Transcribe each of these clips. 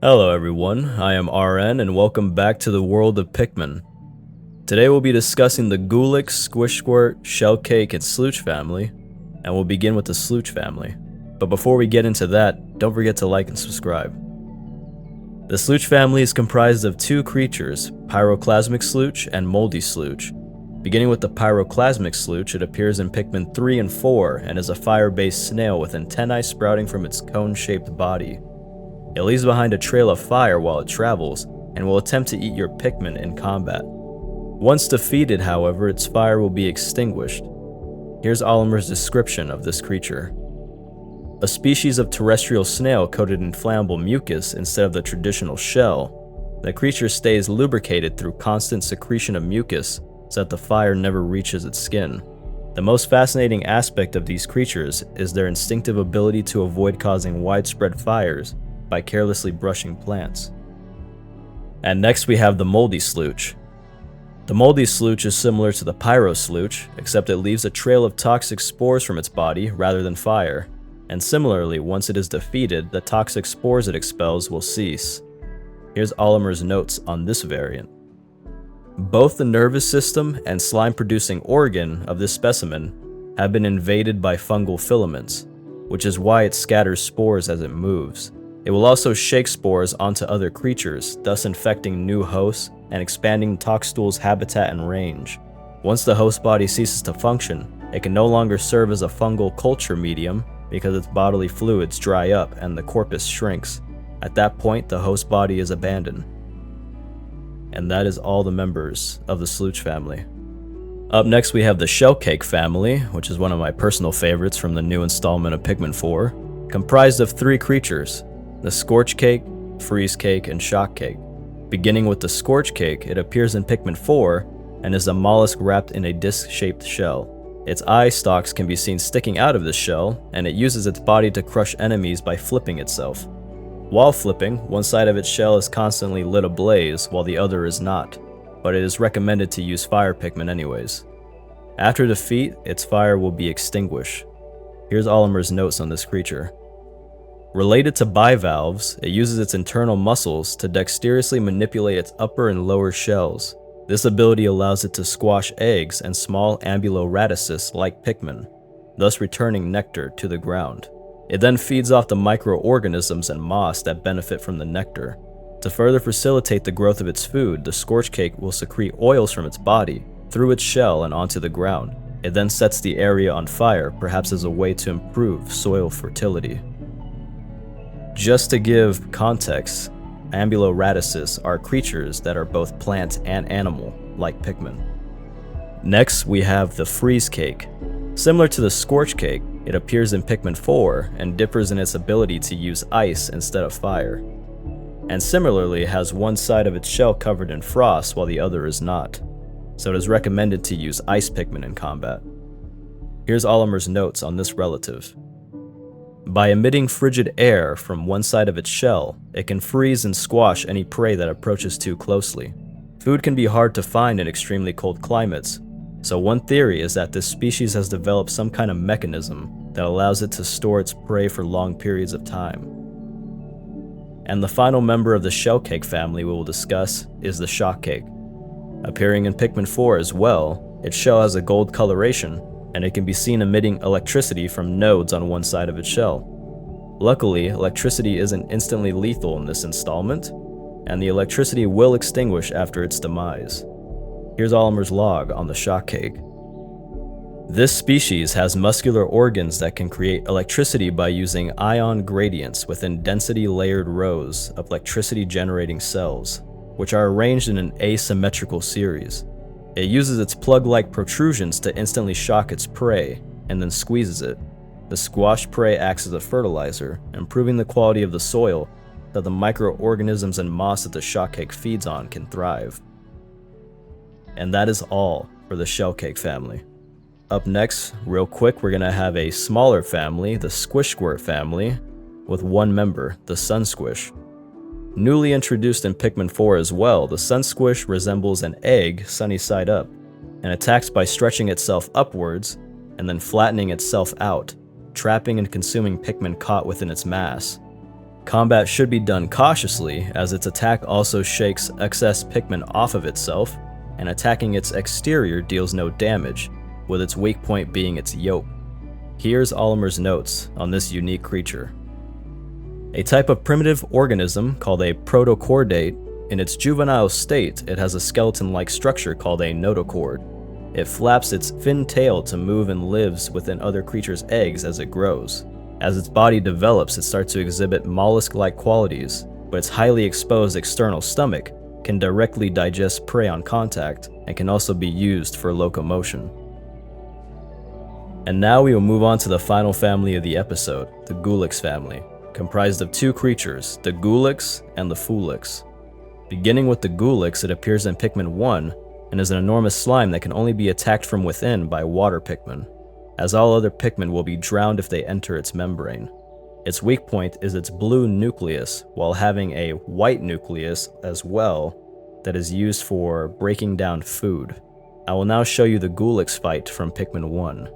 Hello everyone, I am RN and welcome back to the world of Pikmin. Today we'll be discussing the Goolix, Squish Squirt, Shellcake, and Slooch family, and we'll begin with the Slooch family. But before we get into that, don't forget to like and subscribe. The Slooch family is comprised of two creatures, Pyroclasmic Slooch and Moldy Slooch. Beginning with the Pyroclasmic Slooch, it appears in Pikmin 3 and 4 and is a fire-based snail with antennae sprouting from its cone-shaped body. It leaves behind a trail of fire while it travels, and will attempt to eat your Pikmin in combat. Once defeated, however, its fire will be extinguished. Here's Olimer's description of this creature. A species of terrestrial snail coated in flammable mucus instead of the traditional shell. The creature stays lubricated through constant secretion of mucus so that the fire never reaches its skin. The most fascinating aspect of these creatures is their instinctive ability to avoid causing widespread fires by carelessly brushing plants. And next we have the Moldy Slooch. The Moldy Slooch is similar to the Pyro Slooch, except it leaves a trail of toxic spores from its body rather than fire. And similarly, once it is defeated, the toxic spores it expels will cease. Here's Olimer's notes on this variant. Both the nervous system and slime-producing organ of this specimen have been invaded by fungal filaments, which is why it scatters spores as it moves. It will also shake spores onto other creatures, thus infecting new hosts and expanding Toxtool's habitat and range. Once the host body ceases to function, it can no longer serve as a fungal culture medium because its bodily fluids dry up and the corpus shrinks. At that point, the host body is abandoned. And that is all the members of the Slooch family. Up next we have the Shellcake family, which is one of my personal favorites from the new installment of Pikmin 4, comprised of three creatures: the Scorch Cake, Freeze Cake, and Shock Cake. Beginning with the Scorch Cake, it appears in Pikmin 4 and is a mollusk wrapped in a disc-shaped shell. Its eye stalks can be seen sticking out of this shell, and it uses its body to crush enemies by flipping itself. While flipping, one side of its shell is constantly lit ablaze while the other is not, but it is recommended to use fire Pikmin anyways. After defeat, its fire will be extinguished. Here's Olimer's notes on this creature. Related to bivalves, it uses its internal muscles to dexterously manipulate its upper and lower shells. This ability allows it to squash eggs and small ambuloradices like Pikmin, thus returning nectar to the ground. It then feeds off the microorganisms and moss that benefit from the nectar. To further facilitate the growth of its food, the Scorch Cake will secrete oils from its body, through its shell and onto the ground. It then sets the area on fire, perhaps as a way to improve soil fertility. Just to give context, ambuloradices are creatures that are both plant and animal, like Pikmin. Next, we have the Freeze Cake. Similar to the Scorch Cake, it appears in Pikmin 4 and differs in its ability to use ice instead of fire. And similarly has one side of its shell covered in frost while the other is not, so it is recommended to use ice Pikmin in combat. Here's Olimer's notes on this relative. By emitting frigid air from one side of its shell, it can freeze and squash any prey that approaches too closely. Food can be hard to find in extremely cold climates, so one theory is that this species has developed some kind of mechanism that allows it to store its prey for long periods of time. And the final member of the Shellcake family we will discuss is the Shock Cake. Appearing in Pikmin 4 as well, its shell has a gold coloration, and it can be seen emitting electricity from nodes on one side of its shell. Luckily, electricity isn't instantly lethal in this installment, and the electricity will extinguish after its demise. Here's Olimer's log on the Shock Cake. This species has muscular organs that can create electricity by using ion gradients within density-layered rows of electricity-generating cells, which are arranged in an asymmetrical series. It uses its plug-like protrusions to instantly shock its prey, and then squeezes it. The squashed prey acts as a fertilizer, improving the quality of the soil so that the microorganisms and moss that the Shock Cake feeds on can thrive. And that is all for the Shellcake family. Up next, real quick, we're gonna have a smaller family, the Squish Squirt family, with one member, the Sun Squish. Newly introduced in Pikmin 4 as well, the Sun Squish resembles an egg sunny side up, and attacks by stretching itself upwards and then flattening itself out, trapping and consuming Pikmin caught within its mass. Combat should be done cautiously, as its attack also shakes excess Pikmin off of itself, and attacking its exterior deals no damage, with its weak point being its yolk. Here's Olimer's notes on this unique creature. A type of primitive organism called a protochordate. In its juvenile state, it has a skeleton-like structure called a notochord. It flaps its fin tail to move and lives within other creatures' eggs as it grows. As its body develops, it starts to exhibit mollusk-like qualities, but its highly exposed external stomach can directly digest prey on contact and can also be used for locomotion. And now we will move on to the final family of the episode, the Goolix family, comprised of two creatures, the Goolix and the Foolix. Beginning with the Goolix, it appears in Pikmin 1 and is an enormous slime that can only be attacked from within by water Pikmin, as all other Pikmin will be drowned if they enter its membrane. Its weak point is its blue nucleus, while having a white nucleus as well that is used for breaking down food. I will now show you the Goolix fight from Pikmin 1.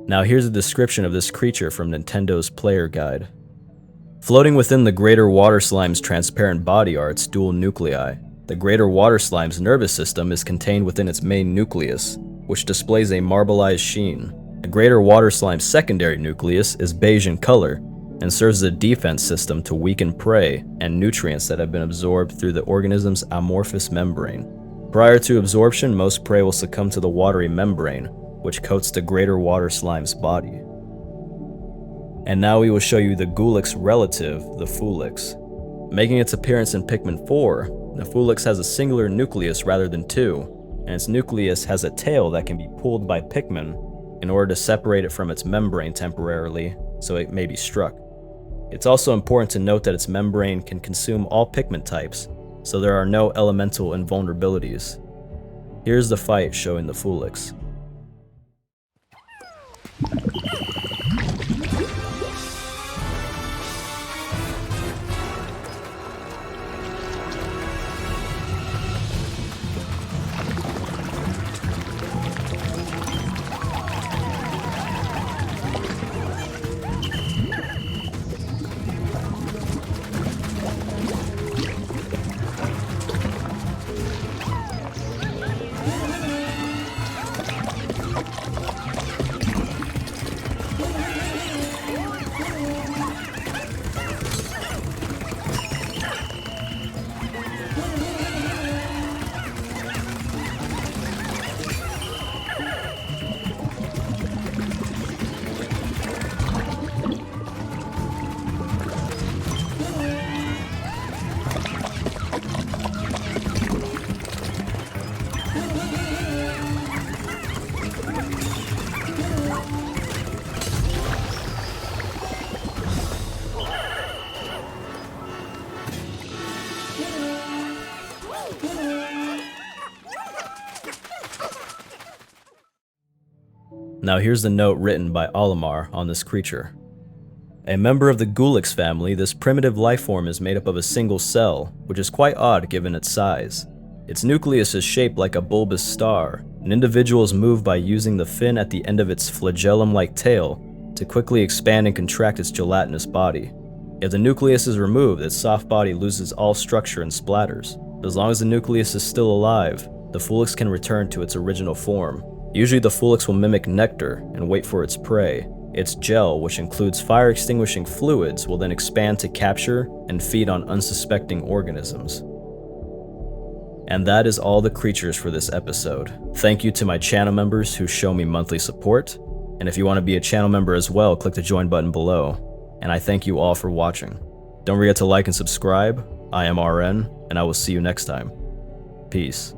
Now here's a description of this creature from Nintendo's player guide. Floating within the greater water slime's transparent body are its dual nuclei. The greater water slime's nervous system is contained within its main nucleus, which displays a marbleized sheen. The greater water slime's secondary nucleus is beige in color and serves as a defense system to weaken prey and nutrients that have been absorbed through the organism's amorphous membrane. Prior to absorption, most prey will succumb to the watery membrane, which coats the greater water slime's body. And now we will show you the Goolix relative, the Foolix. Making its appearance in Pikmin 4, the Foolix has a singular nucleus rather than two, and its nucleus has a tail that can be pulled by Pikmin in order to separate it from its membrane temporarily so it may be struck. It's also important to note that its membrane can consume all Pikmin types, so there are no elemental invulnerabilities. Here's the fight showing the Foolix. Now here's the note written by Olimar on this creature. A member of the Goolix family, this primitive lifeform is made up of a single cell, which is quite odd given its size. Its nucleus is shaped like a bulbous star. An individual is moved by using the fin at the end of its flagellum-like tail to quickly expand and contract its gelatinous body. If the nucleus is removed, its soft body loses all structure and splatters. But as long as the nucleus is still alive, the Foolix can return to its original form. Usually the Foolix will mimic nectar and wait for its prey. Its gel, which includes fire-extinguishing fluids, will then expand to capture and feed on unsuspecting organisms. And that is all the creatures for this episode. Thank you to my channel members who show me monthly support, and if you want to be a channel member as well, click the join button below. And I thank you all for watching. Don't forget to like and subscribe. I am RN, and I will see you next time. Peace.